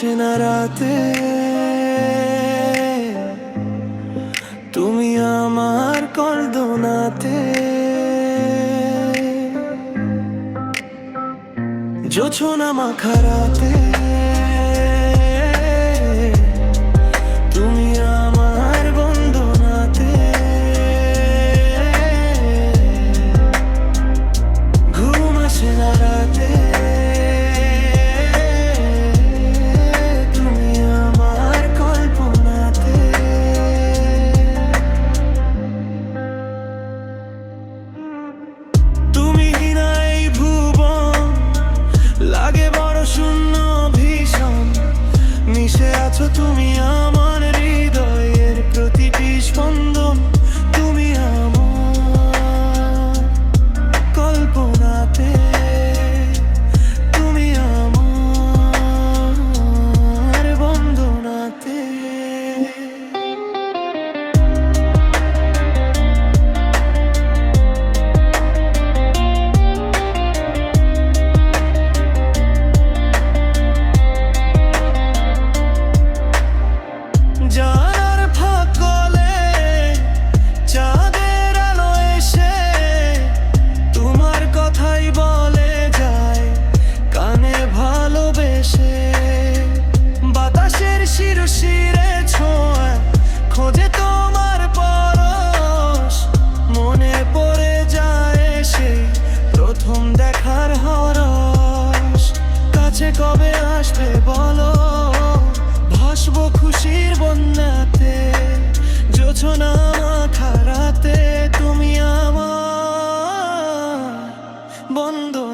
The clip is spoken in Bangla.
আসে না রাতে, তুমি আমার কল্পনাতে। জোছনা মাখা রাতে তুমি আমার বন্দনাতে। ঘুম আসে না রাতে, তুমি আমার কল্পনাতে। তুমি না এই ভুবন লাগে বড় শূন্য ভীষণ, মিশে আছো তুমি আমার হৃদয়ের প্রতিটি স্পন্দন। তুমি আমার কল্পনাতে, তুমি আমার বন্দনাতে। জানার ফাঁক গলে চাঁদের আলো এসে তোমার কথাই বলে যায় কানে ভালোবেসে। বাতাসের শিরশিরে ছোঁয়া খোঁজে তোমার পরশ, মনে পড়ে যায় সেই প্রথম দেখার হরস। কাছে কবে আসবে বলো, ভাসবো খুশির বন্যাতে। জোছনা মাখা রাতে তুমি আমার বন্ধু।